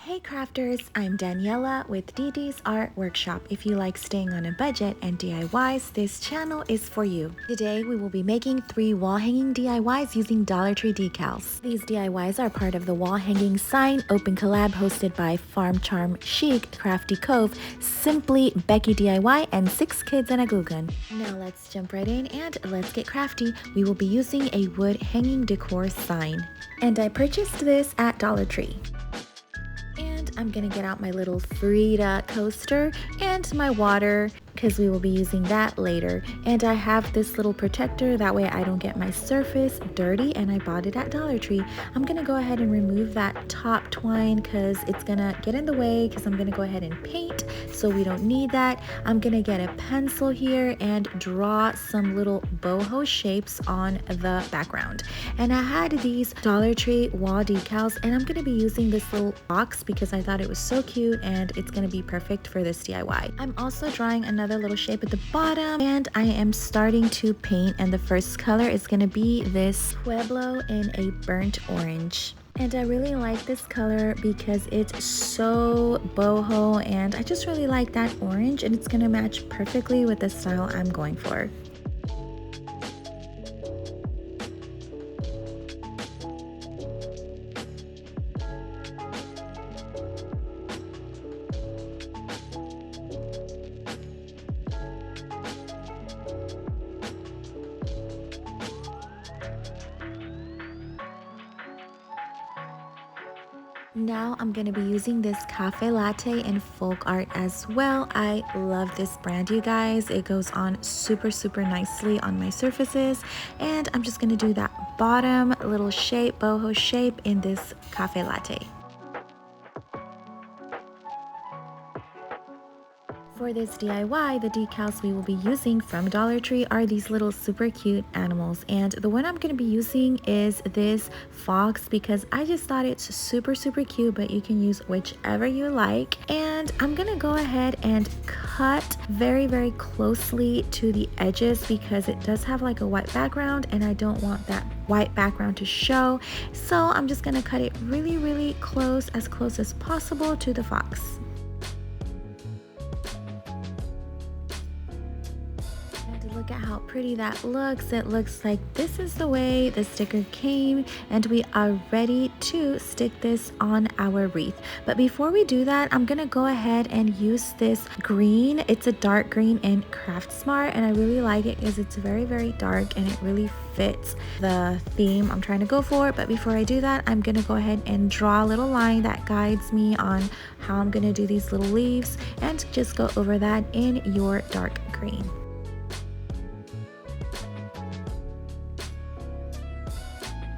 Hey crafters, I'm Daniela with DD's Art Workshop. If you like staying on a budget and DIYs, this channel is for you. Today we will be making 3 wall hanging DIYs using Dollar Tree decals. These DIYs are part of the wall hanging sign open collab hosted by Farm Charm Chic, Crafty Cove, Simply Becky DIY, and 6 Kids and a Glue Gun. Now let's jump right in and let's get crafty. We will be using a wood hanging decor sign. And I purchased this at Dollar Tree. I'm gonna get out my little Frida coaster and my water because we will be using that later. And I have this little protector, that way I don't get my surface dirty, and I bought it at Dollar Tree. I'm gonna go ahead and remove that top twine because it's gonna get in the way because I'm gonna go ahead and paint, so we don't need that. I'm gonna get a pencil here and draw some little boho shapes on the background. And I had these Dollar Tree wall decals, and I'm gonna be using this little box because I thought it was so cute and it's gonna be perfect for this DIY. I'm also drawing another little shape at the bottom, and I am starting to paint, and the first color is gonna be this Pueblo in a burnt orange. And I really like this color because it's so boho, and I just really like that orange, and it's gonna match perfectly with the style I'm going for. Now I'm going to be using this cafe latte in folk art as well. I love this brand, you guys. It goes on super nicely on my surfaces, and I'm just going to do that bottom little shape, boho shape in this cafe latte. For this DIY, the decals we will be using from Dollar Tree are these little super cute animals, and the one I'm going to be using is this fox because I just thought it's super cute, but you can use whichever you like. And I'm going to go ahead and cut very closely to the edges because it does have like a white background, and I don't want that white background to show, so I'm just going to cut it really close as possible to the fox. Look at how pretty that looks. It looks like this is the way the sticker came, and we are ready to stick this on our wreath. But before we do that, I'm gonna go ahead and use this green. It's a dark green in Craft Smart, and I really like it because it's very dark and it really fits the theme I'm trying to go for. But before I do that, I'm gonna go ahead and draw a little line that guides me on how I'm gonna do these little leaves, and just go over that in your dark green.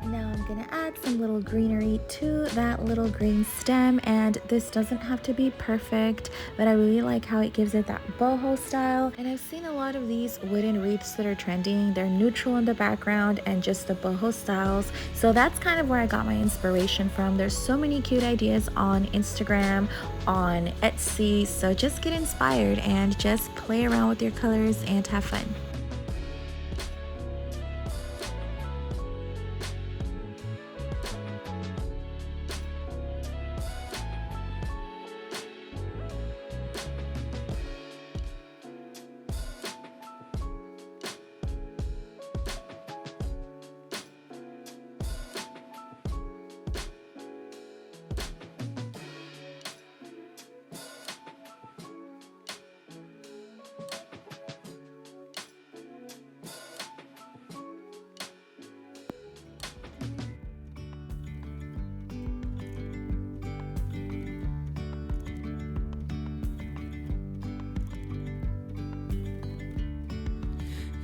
Now I'm gonna add some little greenery to that little green stem, and this doesn't have to be perfect, but I really like how it gives it that boho style. And I've seen a lot of these wooden wreaths that are trending. They're neutral in the background and just the boho styles, so that's kind of where I got my inspiration from. There's so many cute ideas on Instagram, on Etsy, so just get inspired and just play around with your colors and have fun.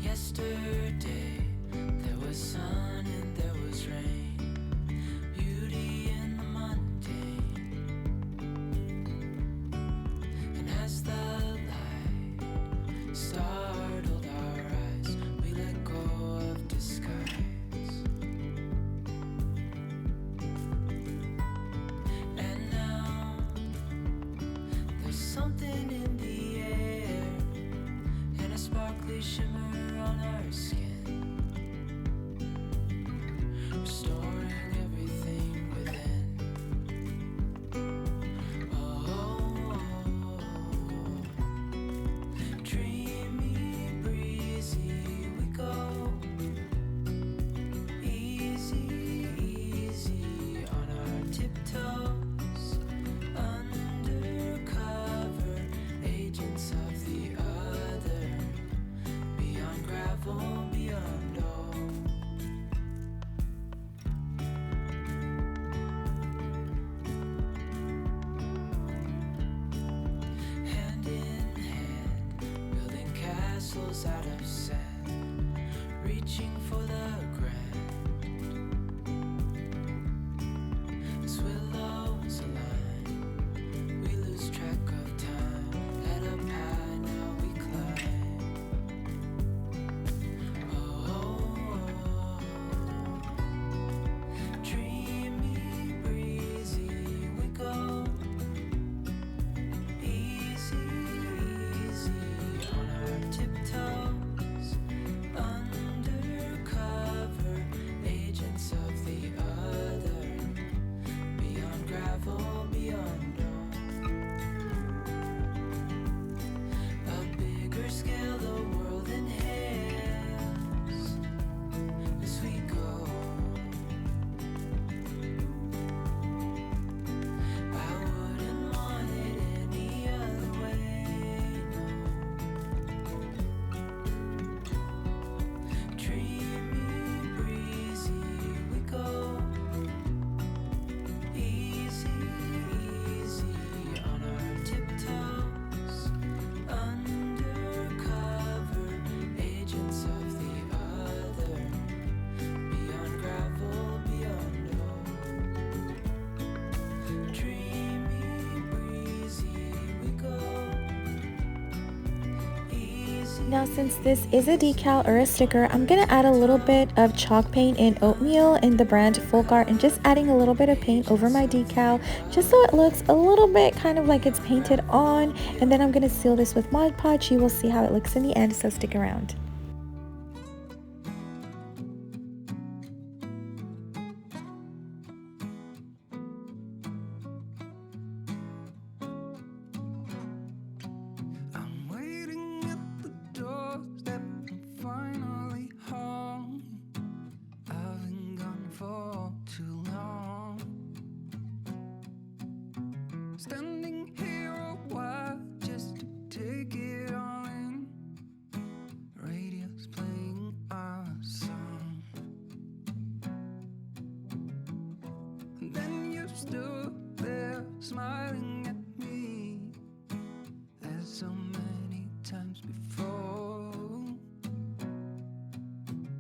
Yesterday, there was sun and there was rain, beauty in the mundane. And as the light startled our eyes, we let go of disguise. And now, there's something in the air, and a sparkly shimmer on our skin, restoring everything within. candles out of sand, reaching for the grand. As willows align, we lose track of time. Head up high, now we climb. Dreamy, breezy, we go. Easy, easy on our tiptoes. Undercover, agents of the other. Beyond gravel, beyond dawn. A bigger scale, the world inhales as we go. I wouldn't want it any other way, no. Dreamy, breezy, we go. Easy, easy on our tiptoes. Undercover, agents of the other. Beyond gravel, beyond all. Dreamy, breezy, we go. Easy. Now since this is a decal or a sticker, I'm going to add a little bit of chalk paint in Oatmeal in the brand Folk Art and just adding a little bit of paint over my decal just so it looks a little bit kind of like it's painted on. And then I'm going to seal this with Mod Podge. You will see how it looks in the end, so stick around. I'm waiting at the doorstep. I'm finally home. I've been gone for too long. Standing here a while just to take it all in. Radio's playing our song. And then you stood there smiling at me as so many times before.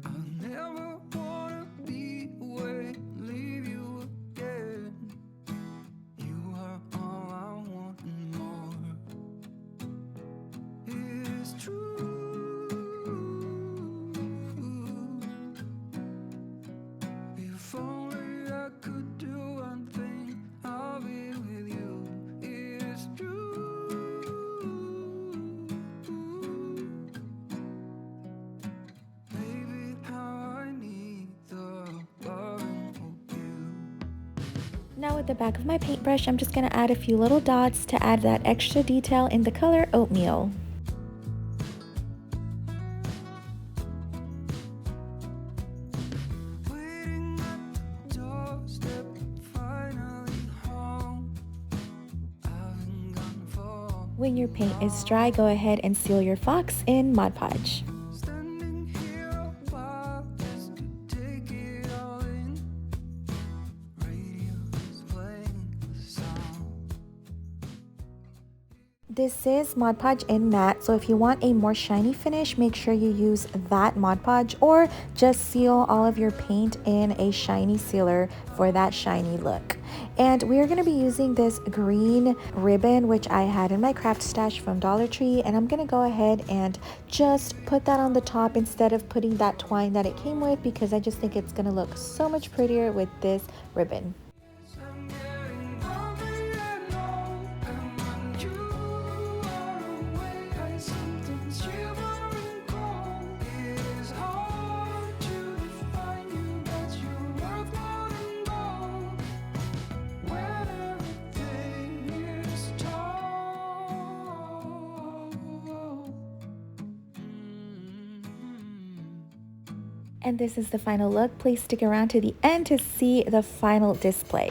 I'll never wanna be away, leave you again. You are all I want and more. It's true. If only I could do one thing, I'll be with you. It's true. Baby, how I need the loving of you. Now with the back of my paintbrush, I'm just going to add a few little dots to add that extra detail in the color Oatmeal. Waiting at the doorstep, finally home. I've been gone for When your paint is dry, go ahead and seal your fox in Mod Podge. standing here a while just to take it all in. Radio's playing the song. This is Mod Podge in matte, so if you want a more shiny finish, make sure you use that Mod Podge or just seal all of your paint in a shiny sealer for that shiny look. And we are going to be using this green ribbon, which I had in my craft stash from Dollar Tree, and I'm going to go ahead and just put that on the top instead of putting that twine that it came with, because I just think it's going to look so much prettier with this ribbon. I'm getting hungry and old, and when you are away, I sometimes shiver and cold. It is hard to define you, but you're worth more than gold. When everything is told. And this is the final look. Please stick around to the end to see the final display.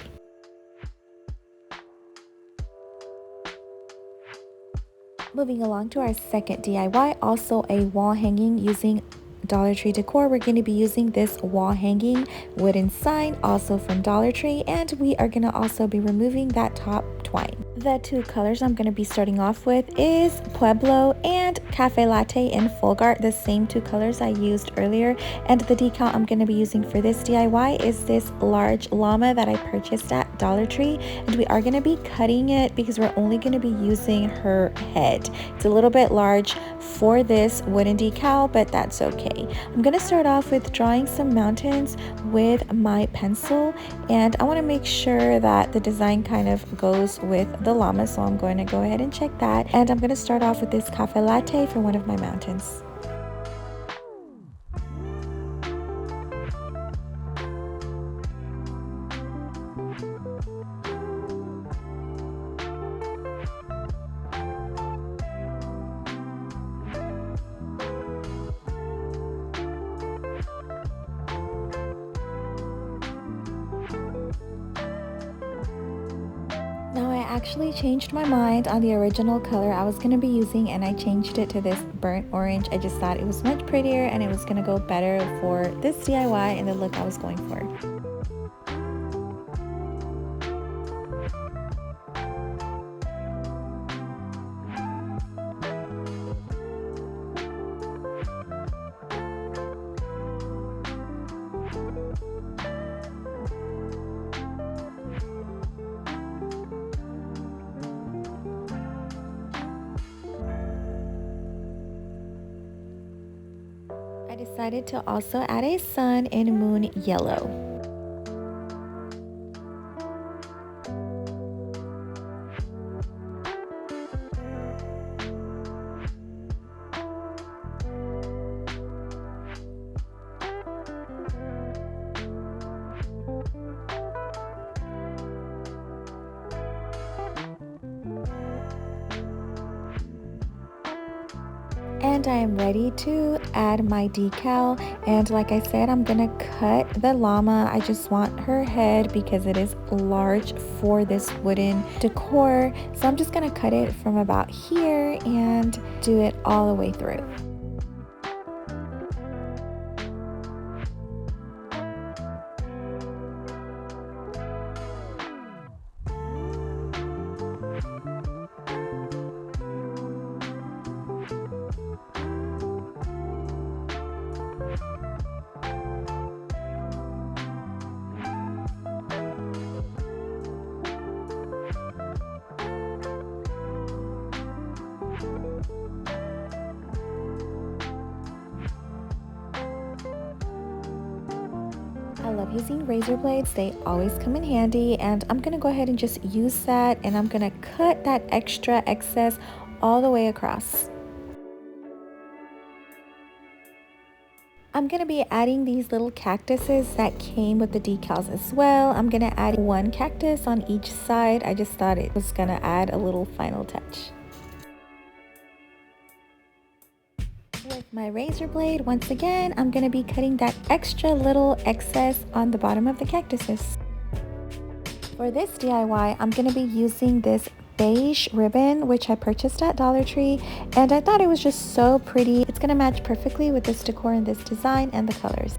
Moving along to our second DIY, also a wall hanging using Dollar Tree decor. We're going to be using this wall hanging wooden sign, also from Dollar Tree, and we are going to also be removing that top twine. The two colors I'm going to be starting off with is Pueblo and Cafe Latte in Fulgart, the same two colors I used earlier. And the decal I'm going to be using for this DIY is this large llama that I purchased at Dollar Tree. And we are going to be cutting it because we're only going to be using her head. It's a little bit large for this wooden decal, but that's okay. I'm going to start off with drawing some mountains with my pencil, and I want to make sure that the design kind of goes with the llama, so I'm going to go ahead and check that. And I'm going to start off with this cafe latte for one of my mountains. Now I actually changed my mind on the original color I was going to be using, and I changed it to this burnt orange. I just thought it was much prettier and it was going to go better for this DIY and the look I was going for. I decided to also add a sun in moon yellow. And I am ready to add my decal, and like I said, I'm gonna cut the llama. I just want her head because it is large for this wooden decor, so I'm just gonna cut it from about here and do it all the way through. I love using razor blades, they always come in handy, and I'm gonna go ahead and just use that, and I'm gonna cut that extra excess all the way across. I'm gonna be adding these little cactuses that came with the decals as well. I'm gonna add one cactus on each side. I just thought it was gonna add a little final touch. With my razor blade, once again, I'm going to be cutting that extra little excess on the bottom of the cactuses. For this DIY, I'm going to be using this beige ribbon, which I purchased at Dollar Tree, and I thought it was just so pretty. It's going to match perfectly with this decor and this design and the colors.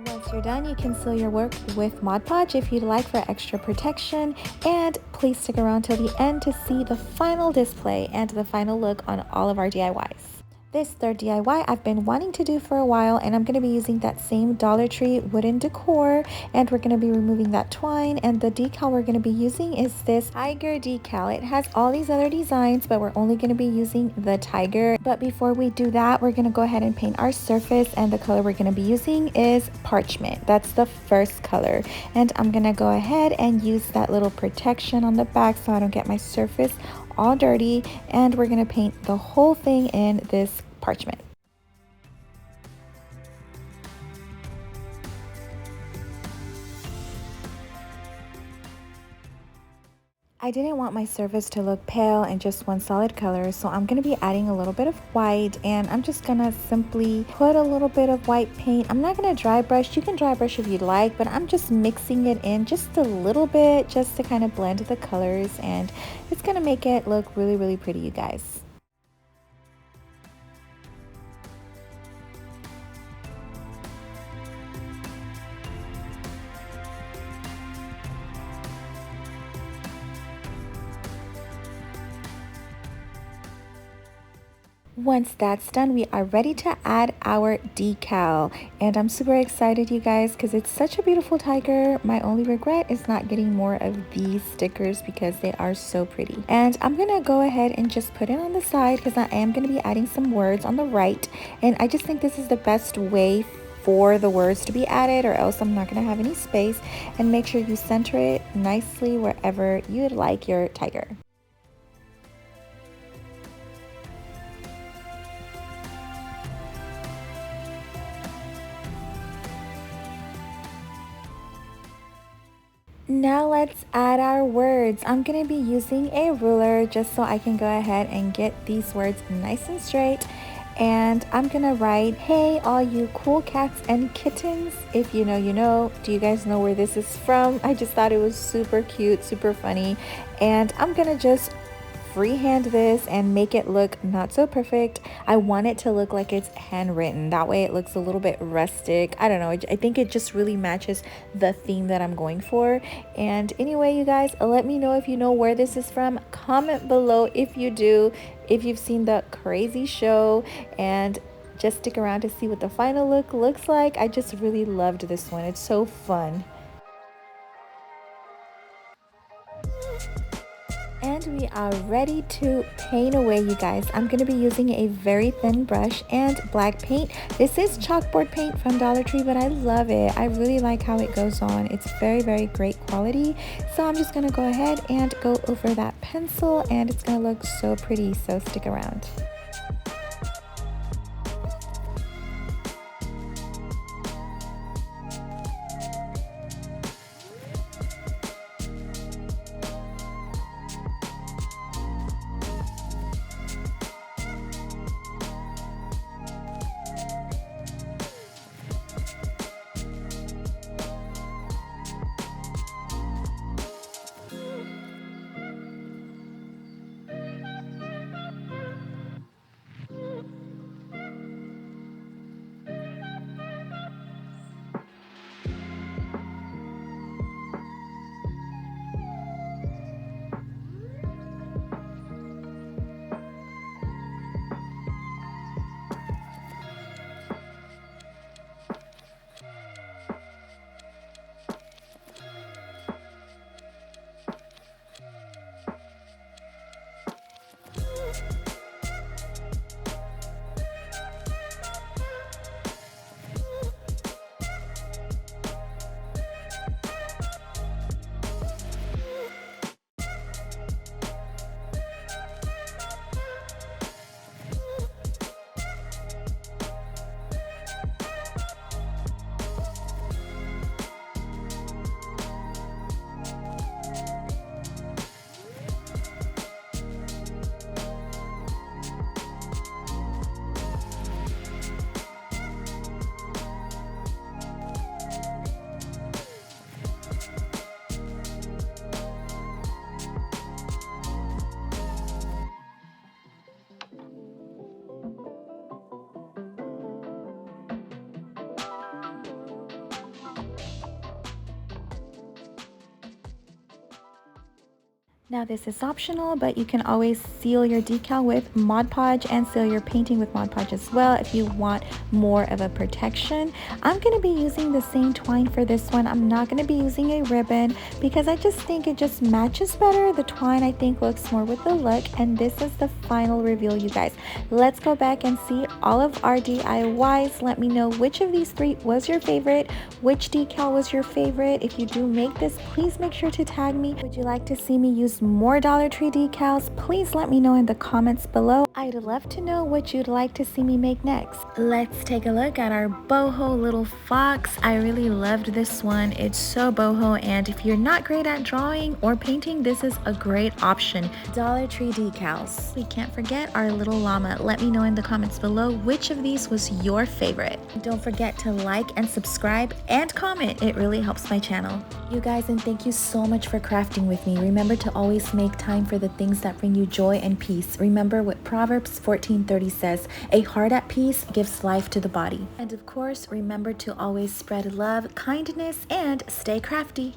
Once you're done, you can seal your work with Mod Podge if you'd like for extra protection, and please stick around till the end to see the final display and the final look on all of our DIYs. This third DIY I've been wanting to do for a while, and I'm going to be using that same Dollar Tree wooden decor, and we're going to be removing that twine, and the decal we're going to be using is this tiger decal. It has all these other designs, but we're only going to be using the tiger. But before we do that, we're going to go ahead and paint our surface, and the color we're going to be using is parchment. That's the first color, and I'm going to go ahead and use that little protection on the back so I don't get my surface all dirty, and we're going to paint the whole thing in this parchment. I didn't want my surface to look pale and just one solid color, so I'm going to be adding a little bit of white, and I'm just going to simply put a little bit of white paint. I'm not going to dry brush. You can dry brush if you'd like, but I'm just mixing it in just a little bit just to kind of blend the colors, and it's going to make it look really, really pretty, you guys. Once that's done, we are ready to add our decal, and I'm super excited, you guys, because it's such a beautiful tiger. My only regret is not getting more of these stickers because they are so pretty. And I'm gonna go ahead and just put it on the side because I am going to be adding some words on the right, and I just think this is the best way for the words to be added, or else I'm not going to have any space. And make sure you center it nicely wherever you'd like your tiger. Now let's add our words. I'm going to be using a ruler just so I can go ahead and get these words nice and straight. And I'm going to write, hey, all you cool cats and kittens. If you know, you know. Do you guys know where this is from? I just thought it was super cute, super funny. And I'm going to just freehand this and make it look not so perfect. I want it to look like it's handwritten. That way it looks a little bit rustic. I don't know. I think it just really matches the theme that I'm going for. And anyway, you guys, let me know if you know where this is from. Comment below if you do, if you've seen the crazy show, and just stick around to see what the final look looks like. I just really loved this one. It's so fun. And we are ready to paint away, you guys. I'm going to be using a very thin brush and black paint. This is chalkboard paint from Dollar Tree, but I love it. I really like how it goes on. It's very, very great quality. So I'm just going to go ahead and go over that pencil, and it's going to look so pretty. So stick around. Now this is optional, but you can always seal your decal with Mod Podge and seal your painting with Mod Podge as well if you want more of a protection. I'm going to be using the same twine for this one. I'm not going to be using a ribbon because I just think it just matches better. The twine I think looks more with the look, and this is the final reveal, you guys. Let's go back and see all of our DIYs. Let me know which of these three was your favorite, which decal was your favorite. If you do make this, please make sure to tag me. Would you like to see me use use more Dollar Tree decals, please let me know in the comments below. I'd love to know what you'd like to see me make next. Let's take a look at our boho little fox. I really loved this one. It's so boho, and if you're not great at drawing or painting, this is a great option. Dollar Tree decals. We can't forget our little llama. Let me know in the comments below which of these was your favorite. Don't forget to like and subscribe and comment. It really helps my channel. You guys, and thank you so much for crafting with me. Remember to always make time for the things that bring you joy and peace. Remember what Proverbs 14:30 says, a heart at peace gives life to the body. And of course, remember to always spread love, kindness, and stay crafty.